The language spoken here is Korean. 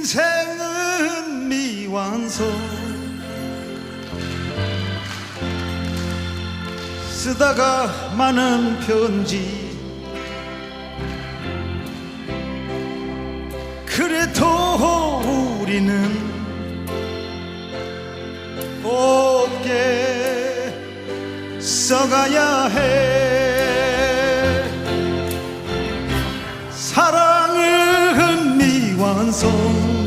인생은 미완성 쓰다가 많은 편지 그래도 우리는 곱게 써가야 해 사랑은 미완성